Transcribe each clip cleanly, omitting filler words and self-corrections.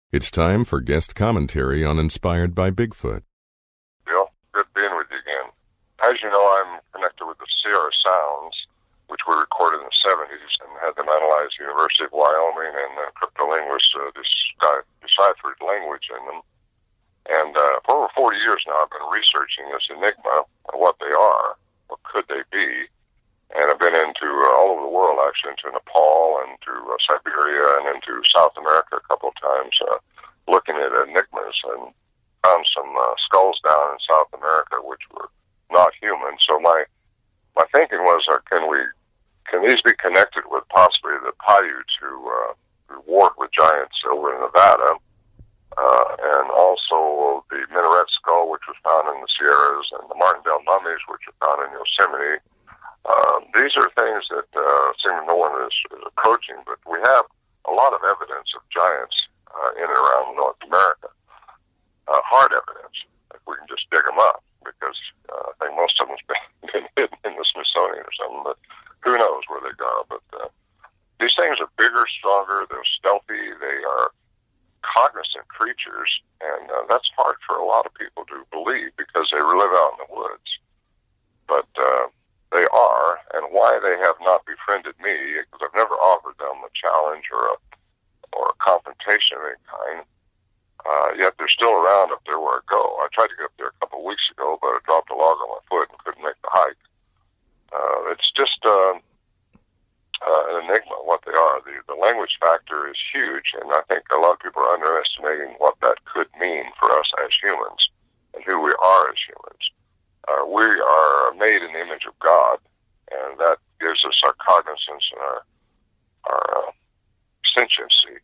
It's time for guest commentary on Inspired by Bigfoot. Bill, good being with you again. As you know, I'm connected with the Sierra Sounds, which were recorded in the 70s and had them analyzed at the University of Wyoming, and cryptolinguists deciphered language in them. And for over 40 years now, I've been researching this enigma and what they are, what could they be. And I've been into all over the world, actually, into Nepal and to Siberia and into South America a couple of times, looking at enigmas, and found some skulls down in South America which were not human. So my thinking was, can these be connected with possibly the Paiutes who warred with giants over in Nevada, and also the minaret skull, which was found in the Sierras, and the Martindale mummies, which are found in Yosemite. These are things that seem no one is approaching, but we have a lot of evidence of giants in and around North America. Hard evidence. If we can just dig them up, because I think most of them's been hidden in the Smithsonian or something, but who knows where they go. But these things are bigger, stronger, they're stealthy, they are cognizant creatures, and that's hard for a lot of people to believe because they live out in the woods. But they are, and why they have not befriended me, because I've never offered them a challenge or a confrontation of any kind, yet they're still around up there where I go. I tried to get up there a couple of weeks ago, but I dropped a log on my foot and couldn't make the hike. It's just an enigma what they are. The language factor is huge, and I think a lot of people are underestimating what that could mean for us as humans and who we are as humans. We are made in the image of God, and that gives us our cognizance and our sentiency.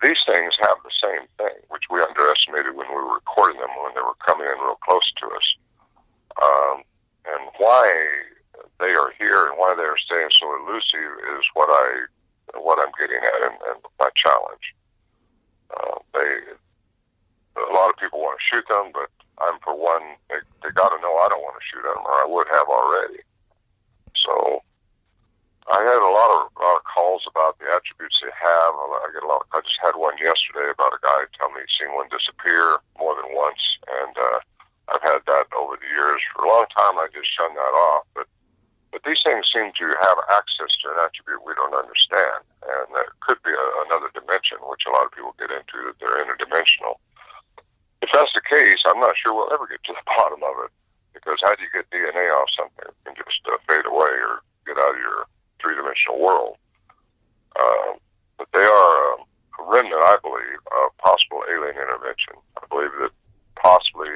These things have the same thing, which we underestimated when we were recording them, when they were coming in real close to us. And why they are here and why they are staying so elusive is what I'm getting at, and my challenge. A lot of people want to shoot them, but I'm, for one, they got to know I don't want to shoot at them, or I would have already. So I had a lot of calls about the attributes they have. I just had one yesterday about a guy telling me he's seen one disappear more than once, and I've had that over the years. For a long time, I just shunned that off, but these things seem to have access to an attribute we don't understand, and that could be another dimension, which a lot of people get into, that they're interdimensional. If that's the case, I'm not sure we'll ever get to the bottom of it, because how do you get DNA off something that can just fade away or get out of your three-dimensional world? But they are a remnant, I believe, of possible alien intervention. I believe that possibly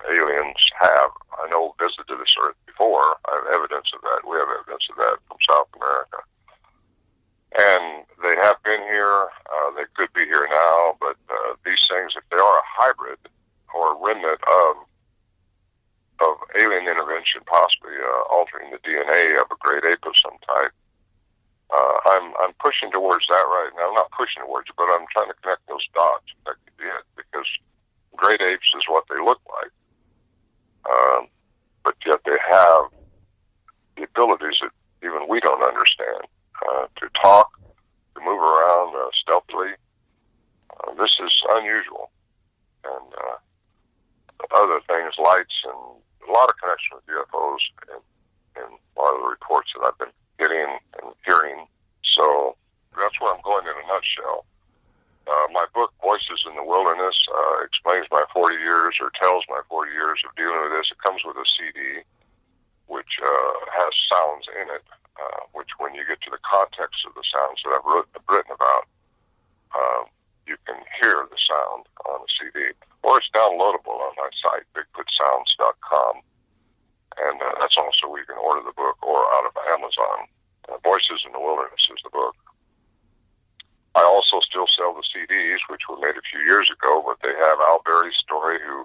aliens have, I know, visited this Earth before. I have evidence of that. We have evidence of that from South America. And they have been here. They could be here now, but these things, if they are a hybrid or a remnant of alien intervention, possibly altering the DNA of a great ape of some type, I'm pushing towards that right now. I'm not pushing towards it, but I'm trying to connect those dots. That could be it, because great apes is what they look like. But yet they have the abilities that even we don't understand, to talk, to move around stealthily. This is unusual. And other things, lights, and a lot of connection with UFOs in a lot of the reports that I've been getting and hearing. So that's where I'm going in a nutshell. My book, Voices in the Wilderness, explains my 40 years, or tells my 40 years of dealing with this. It comes with a CD, which has sounds in it, which when you get to the context of the sounds that I've written about, you can hear the sound on the CD. Or it's downloadable on my site, bigfootsounds.com. And that's also where you can order the book, or out of Amazon. Voices in the Wilderness is the book. I also still sell the CDs, which were made a few years ago, but they have Al Berry's story, who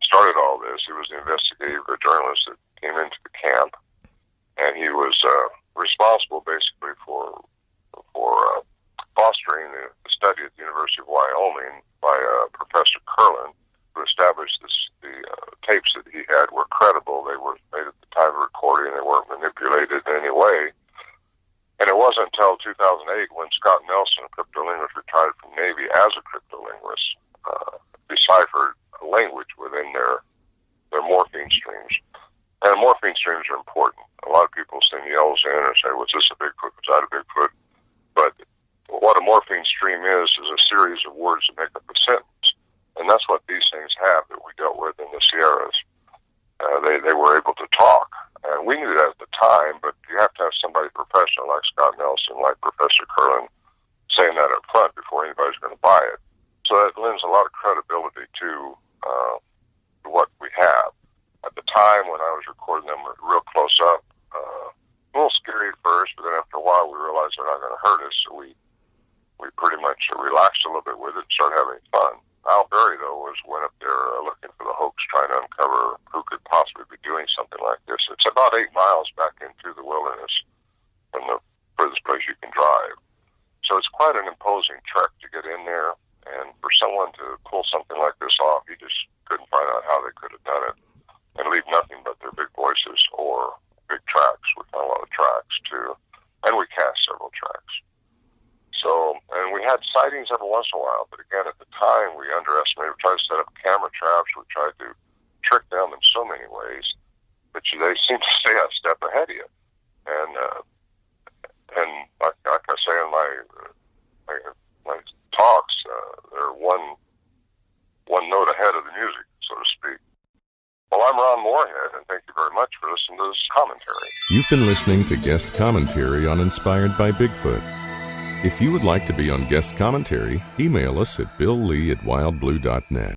started all this. He was the investigative journalist that came into the camp, and he was responsible basically for fostering the study at the University of Wyoming by Professor Curlin, who established the tapes that he had were credible. They were made at the time of recording. They weren't manipulated in any way. And it wasn't until 2008 when Scott Nelson, a cryptolinguist, retired from Navy as a cryptolinguist, deciphered a language within their morphine streams. And morphine streams are important. A lot of people sing yells in and say, was this a Bigfoot? Was that a Bigfoot? But what a morphine stream is a series of words that make up a sentence. And that's what these things have that we dealt with in the Sierras. They were able to talk. And we knew that at the time, but you have to have somebody professional like Scott Nelson, like Professor Curlin, saying that up front before anybody's going to buy it. So that lends a lot of credibility to what we have. At the time when I was recording them real close up, a little scary at first, but then after a while we realized they're not going to hurt us, so we pretty much relaxed a little bit with it and started having fun. Al Berry, though, went up there looking for the hoax, trying to uncover who could possibly be doing something like this. It's about 8 miles back into the wilderness from the furthest place you can drive. So it's quite an imposing trek to get in there, and for someone to pull something like this off, you just couldn't find out how they could have done it and leave nothing but their big voices or big tracks. We found a lot of tracks, too, and we cast several tracks. So, and we had sightings every once in a while, but again, at the time, we underestimated. We tried to set up camera traps. We tried to trick them in so many ways, but they seem to stay a step ahead of you. And like I say in my talks, they're one note ahead of the music, so to speak. Well, I'm Ron Morehead, and thank you very much for listening to this commentary. You've been listening to guest commentary on Inspired by Bigfoot. If you would like to be on guest commentary, email us at billlee@wildblue.net.